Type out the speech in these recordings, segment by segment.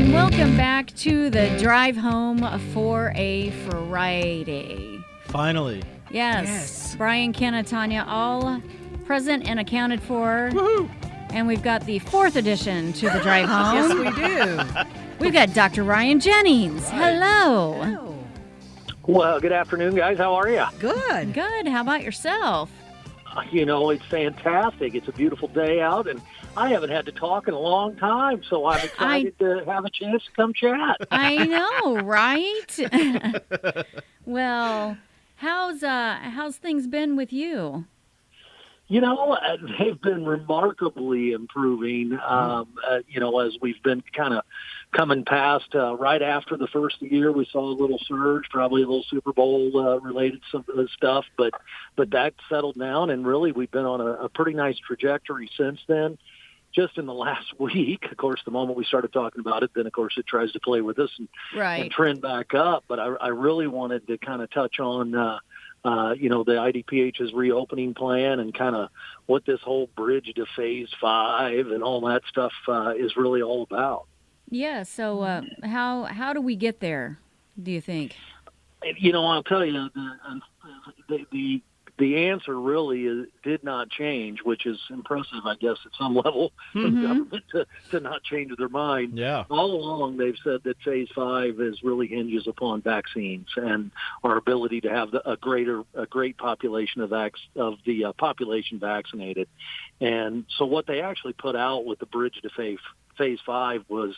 And welcome back to the drive home for a Friday. Finally. Yes. Brian, Ken, and Tanya all present and accounted for. Woohoo! And we've got the fourth addition to the drive home. Yes, we do. We've got Dr. Ryan Jennings. Right. Hello. Oh, Well, good afternoon, guys. How are you? good. Good. How about yourself? It's fantastic. It's a beautiful day out, and I haven't had to talk in a long time, so I'm excited to have a chance to come chat. I know, right? Well, how's things been with you? They've been remarkably improving, as we've been kind of coming past right after the first year. We saw a little surge, probably a little Super Bowl related some stuff, but that settled down, and really we've been on a pretty nice trajectory since then. Just in the last week, of course, the moment we started talking about it, then, of course, it tries to play with us and trend back up. But I really wanted to kind of touch on the IDPH's reopening plan and kind of what this whole bridge to phase 5 and all that stuff is really all about. Yeah, so how do we get there, do you think? I'll tell you, the answer really did not change, which is impressive, I guess, at some level for the government to not change their mind. Yeah. All along, they've said that Phase 5 really hinges upon vaccines and our ability to have a great population of the population vaccinated. And so what they actually put out with the bridge to Phase 5 was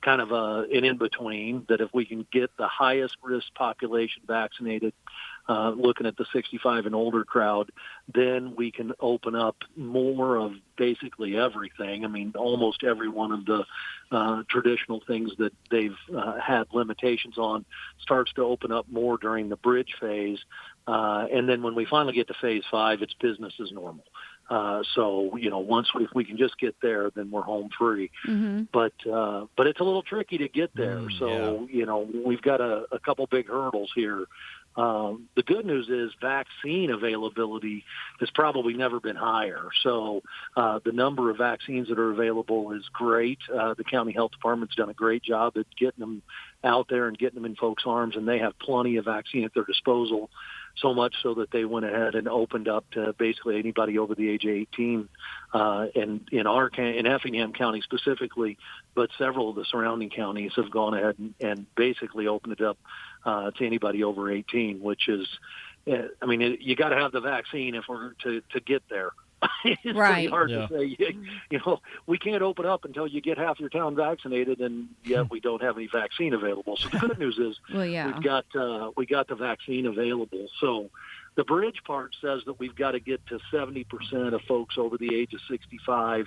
kind of an in-between, that if we can get the highest risk population vaccinated, looking at the 65 and older crowd, then we can open up more of basically everything. I mean, almost every one of the traditional things that they've had limitations on starts to open up more during the bridge phase. And then when we finally get to Phase 5, it's business as normal. Once we can just get there, then we're home free. But it's a little tricky to get there. We've got a couple big hurdles here. The good news is vaccine availability has probably never been higher. So the number of vaccines that are available is great. The county health department's done a great job at getting them out there and getting them in folks' arms, and they have plenty of vaccine at their disposal, so much so that they went ahead and opened up to basically anybody over the age of 18 in Effingham County specifically, but several of the surrounding counties have gone ahead and basically opened it up to anybody over 18, which is, you got to have the vaccine if we're to get there. It's pretty hard to say, we can't open up until you get half your town vaccinated, and yet we don't have any vaccine available. So the good news is we got the vaccine available. So the bridge part says that we've got to get to 70% of folks over the age of 65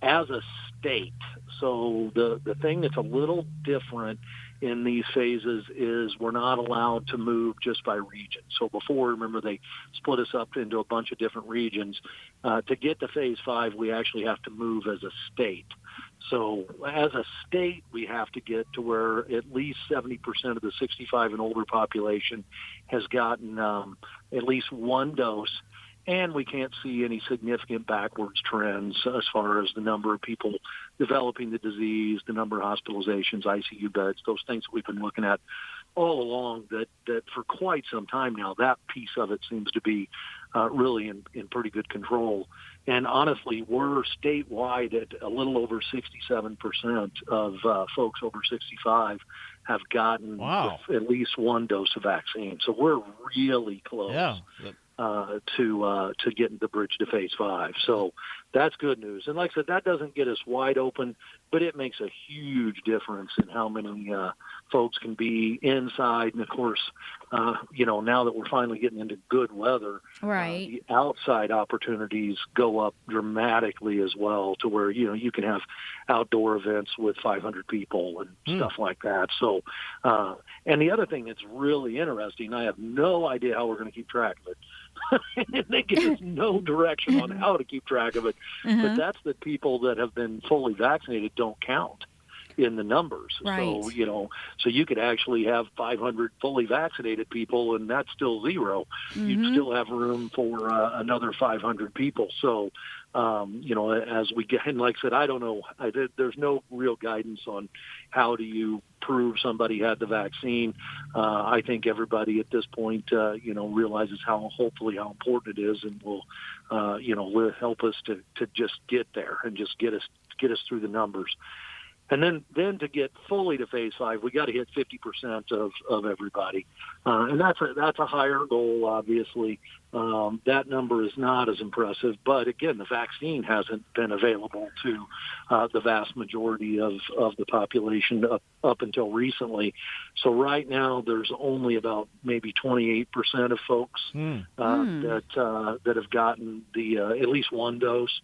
as a state. So the thing that's a little different in these phases is we're not allowed to move just by region. So before, remember, they split us up into a bunch of different regions. To get to Phase 5, we actually have to move as a state. So as a state, we have to get to where at least 70% of the 65 and older population has gotten at least one dose. And we can't see any significant backwards trends as far as the number of people developing the disease, the number of hospitalizations, ICU beds, those things that we've been looking at all along that for quite some time now. That piece of it seems to be really in pretty good control. And honestly, we're statewide at a little over 67% of folks over 65 have gotten at least one dose of vaccine. So we're really close. Yeah. To getting the bridge to Phase 5. So that's good news. And like I said, that doesn't get us wide open, but it makes a huge difference in how many folks can be inside. And, of course, now that we're finally getting into good weather, the outside opportunities go up dramatically as well, to where, you can have outdoor events with 500 people and stuff like that. So, and the other thing that's really interesting, I have no idea how we're going to keep track of it. They give us no direction on how to keep track of it. But that's the people that have been fully vaccinated don't count in the numbers. Right. So you could actually have 500 fully vaccinated people, and that's still zero. You'd still have room for another 500 people. So as we get, and like I said, I don't know, there's no real guidance on how do you prove somebody had the vaccine. I think everybody at this point, realizes hopefully how important it is, and will help us to just get there and just get us through the numbers. And then to get fully to phase 5, we got to hit 50% of everybody, and that's a higher goal. Obviously, that number is not as impressive. But again, the vaccine hasn't been available to the vast majority of the population up until recently. So right now, there's only about maybe 28% of folks that have gotten the at least one dose.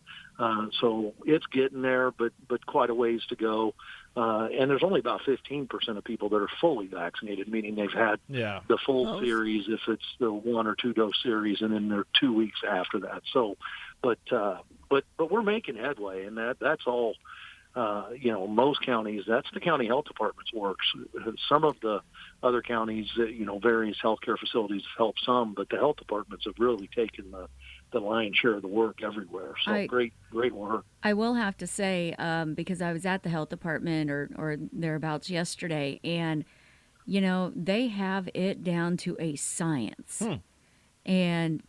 So it's getting there, but quite a ways to go. And there's only about 15% of people that are fully vaccinated, meaning they've had the full series, if it's the 1 or 2 dose series, and then they're 2 weeks after that. So, but we're making headway, and that's all. Most counties, that's the county health department's works. Some of the other counties, various healthcare facilities have helped some, but the health departments have really taken the lion's share of the work everywhere. So great work. I will have to say, because I was at the health department or thereabouts yesterday, and, they have it down to a science. And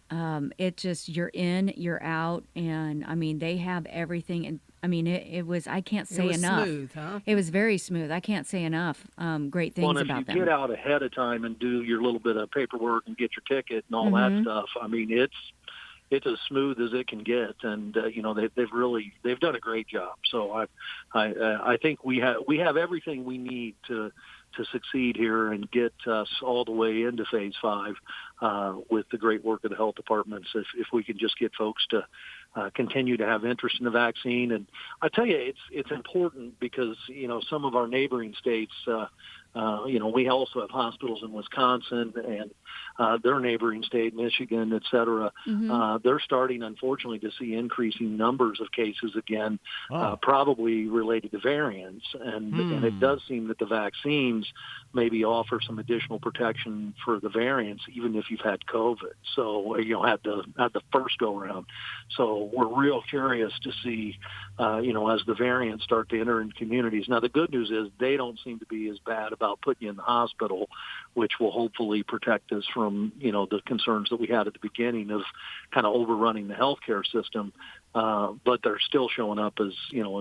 it just, you're in, you're out, and, they have everything. And, it was, I can't say enough. It was smooth, huh? It was very smooth. I can't say enough great things about them. Well, if you get out ahead of time and do your little bit of paperwork and get your ticket and all that stuff, it's as smooth as it can get, and they've done a great job. So I think we have everything we need to succeed here and get us all the way into phase 5 with the great work of the health departments. If we can just get folks to continue to have interest in the vaccine, and I tell you, it's important because some of our neighboring states. We also have hospitals in Wisconsin and their neighboring state, Michigan, et cetera. They're starting, unfortunately, to see increasing numbers of cases again, probably related to variants. And it does seem that the vaccines maybe offer some additional protection for the variants, even if you've had COVID. So, had the first go around. So we're real curious to see, as the variants start to enter in communities. Now, the good news is they don't seem to be as bad about putting you in the hospital, which will hopefully protect us from, the concerns that we had at the beginning of kind of overrunning the healthcare system. But they're still showing up as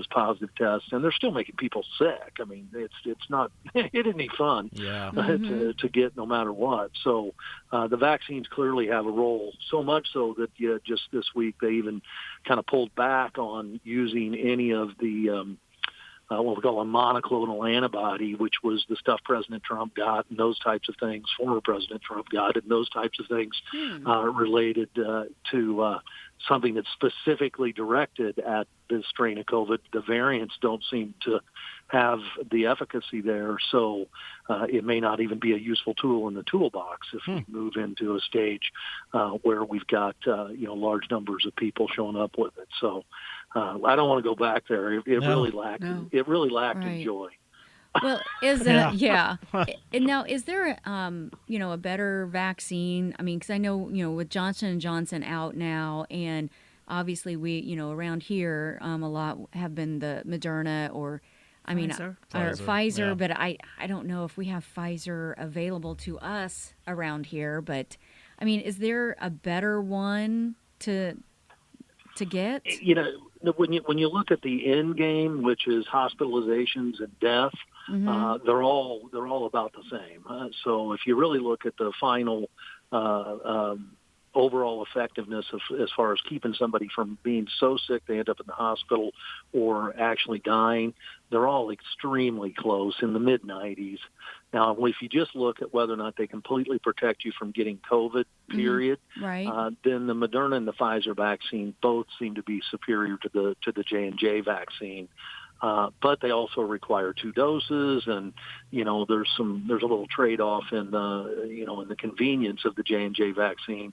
positive tests, and they're still making people sick. It's not, it isn't any fun to get no matter what. So the vaccines clearly have a role, so much so that just this week they even kind of pulled back on using any of the what we call a monoclonal antibody, which was the stuff President Trump got and those types of things, former President Trump got, and those types of things related to something that's specifically directed at this strain of COVID. The variants don't seem to have the efficacy there, so it may not even be a useful tool in the toolbox if we move into a stage where we've got large numbers of people showing up with it. So I don't want to go back there. It really lacked. It really lacked in joy. Well, Now, is there a better vaccine? Because I know with Johnson & Johnson out now, and obviously we around here a lot have been the Moderna or Pfizer, but I don't know if we have Pfizer available to us around here. But is there a better one to get? When you look at the end game, which is hospitalizations and death, they're all about the same. So if you really look at the final overall effectiveness as far as keeping somebody from being so sick they end up in the hospital or actually dying, they're all extremely close, in the mid-90s. Now, if you just look at whether or not they completely protect you from getting COVID, period, then the Moderna and the Pfizer vaccine both seem to be superior to the J&J vaccine. But they also require 2 doses, and there's a little trade-off in the convenience of the J&J vaccine.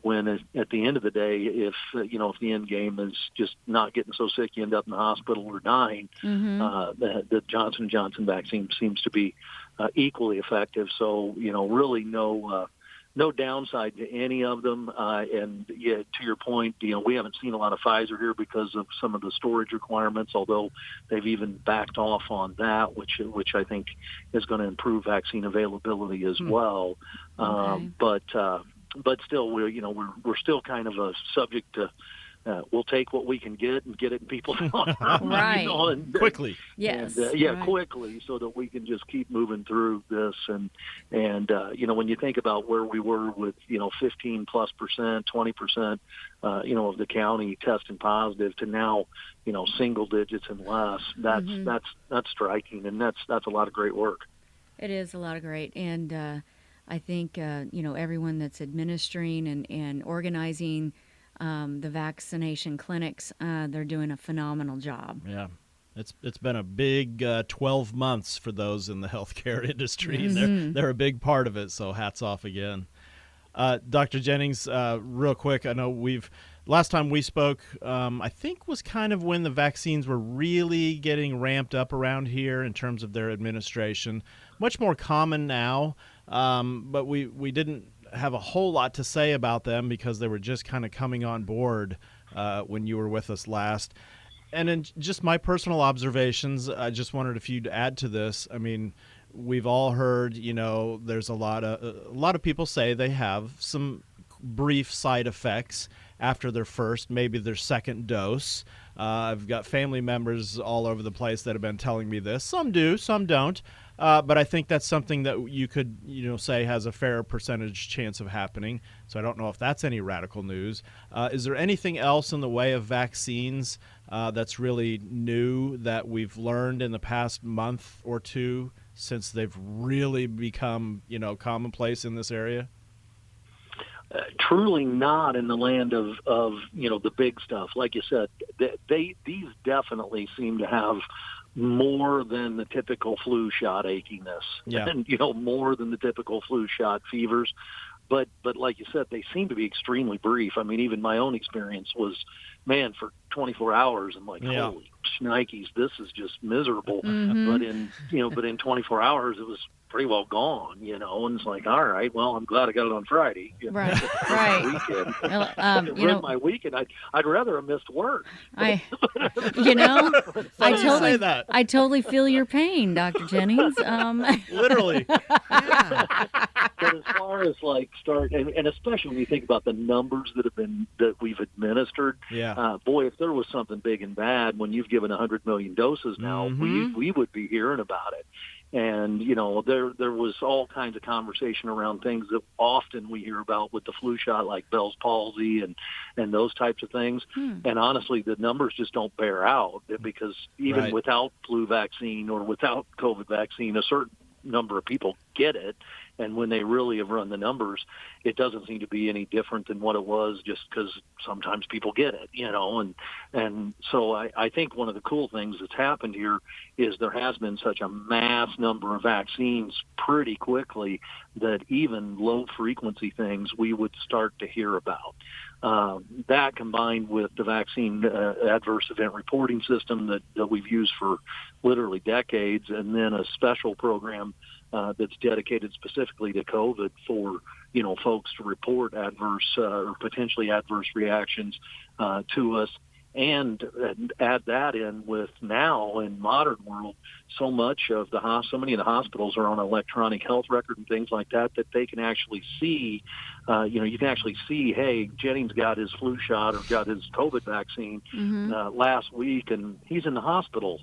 When at the end of the day, if the end game is just not getting so sick you end up in the hospital or dying, the Johnson & Johnson vaccine seems to be equally effective. So really no no downside to any of them. And yeah, to your point, we haven't seen a lot of Pfizer here because of some of the storage requirements, although they've even backed off on that, which I think is going to improve vaccine availability as well. Okay. But still, we're still kind of a subject to. We'll take what we can get and get it in people's arms, Right. Quickly. Yes. And, right. quickly, so that we can just keep moving through this. And when you think about where we were with 15+%, 20%, of the county testing positive to now, single digits and less, that's striking, and that's a lot of great work. It is a lot of great, and I think everyone that's administering and organizing the vaccination clinics, they're doing a phenomenal job. Yeah. It's been a big 12 months for those in the healthcare industry. Yes. They're a big part of it, so hats off again. Dr. Jennings, real quick, I know last time we spoke, I think was kind of when the vaccines were really getting ramped up around here in terms of their administration. Much more common now, but we didn't have a whole lot to say about them because they were just kind of coming on board when you were with us last. And in just my personal observations, I just wondered if you'd add to this. I mean, we've all heard, there's a lot of people say they have some brief side effects after their first, maybe their second dose. I've got family members all over the place that have been telling me this. Some do, some don't. But I think that's something that you could, say has a fair percentage chance of happening. So I don't know if that's any radical news. Is there anything else in the way of vaccines that's really new that we've learned in the past month or two since they've really become, commonplace in this area? Truly not in the land of the big stuff. Like you said, these definitely seem to have more than the typical flu shot achiness, and more than the typical flu shot fevers. But like you said, they seem to be extremely brief. I mean, even my own experience was, man, for 24 hours, I'm like, holy shnikes, this is just miserable. Mm-hmm. But in 24 hours, it was pretty well gone, and it's like, all right, well, I'm glad I got it on Friday. Right. Weekend. Well, my weekend, I'd rather have missed work. I totally feel your pain, Dr. Jennings. Literally. Yeah. But as far as and especially when you think about the numbers that we've administered, boy, if there was something big and bad when you've given 100 million doses now, we would be hearing about it. And, there was all kinds of conversation around things that often we hear about with the flu shot, like Bell's palsy and those types of things. And honestly, the numbers just don't bear out, because even without flu vaccine or without COVID vaccine, a certain number of people get it. And when they really have run the numbers, it doesn't seem to be any different than what it was, just because sometimes people get it, And so I think one of the cool things that's happened here is there has been such a mass number of vaccines pretty quickly that even low-frequency things we would start to hear about. That combined with the vaccine adverse event reporting system that we've used for literally decades, and then a special program that's dedicated specifically to COVID for, folks to report adverse or potentially adverse reactions to us, and add that in with now in modern world, so many of the hospitals are on electronic health record and things like that they can actually see, you can actually see, hey, Jennings got his flu shot or got his COVID vaccine last week and he's in the hospital.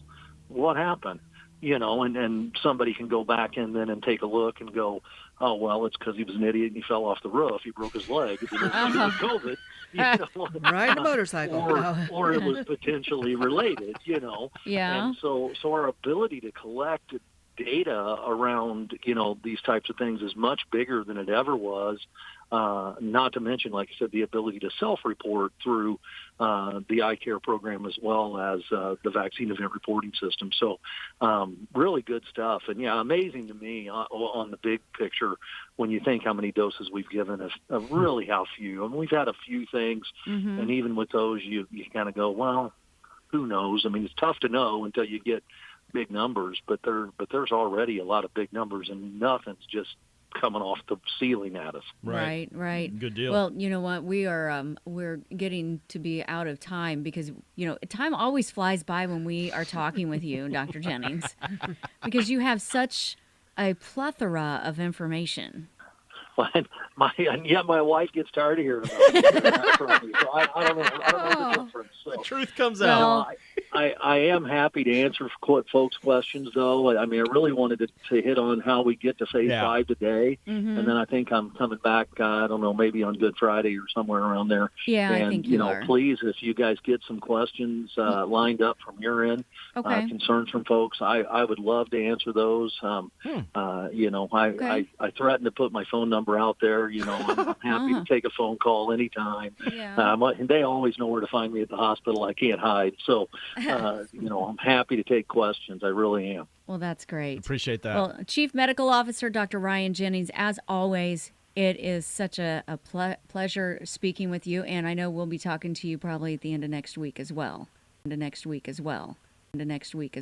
What happened? And somebody can go back in then and take a look and go, oh, well, it's because he was an idiot and he fell off the roof. He broke his leg. It was COVID. Riding a motorcycle. Or it was potentially related, Yeah. And so our ability to collect data around, these types of things is much bigger than it ever was. Not to mention, like I said, the ability to self-report through the eye care program as well as the vaccine event reporting system. So really good stuff. And, amazing to me on the big picture when you think how many doses we've given, really how few. I mean, we've had a few things, and even with those, you kind of go, well, who knows? I mean, it's tough to know until you get big numbers, but there's already a lot of big numbers, and nothing's just coming off the ceiling at us. Right, right. Good deal. Well, you know what? We're getting to be out of time because, time always flies by when we are talking with you, Dr. Jennings, because you have such a plethora of information. And my wife gets tired of hearing about it. So I don't know the difference. So. The truth comes Well, out. I am happy to answer folks' questions, though. I mean, I really wanted to hit on how we get to phase 5 today, Mm-hmm. and then I think I'm coming back. I don't know, maybe on Good Friday or somewhere around there. Yeah, and I think you are. please, if you guys get some questions lined up from your end, Okay. concerns from folks, I would love to answer those. Okay. I threatened to put my phone number out there. I'm happy to take a phone call anytime. Yeah. And they always know where to find me at the hospital. I can't hide. So, I'm happy to take questions. I really am. Well, that's great. Appreciate that. Well, Chief Medical Officer Dr. Ryan Jennings, as always, it is such a pleasure speaking with you, and I know we'll be talking to you probably at the end of next week as well.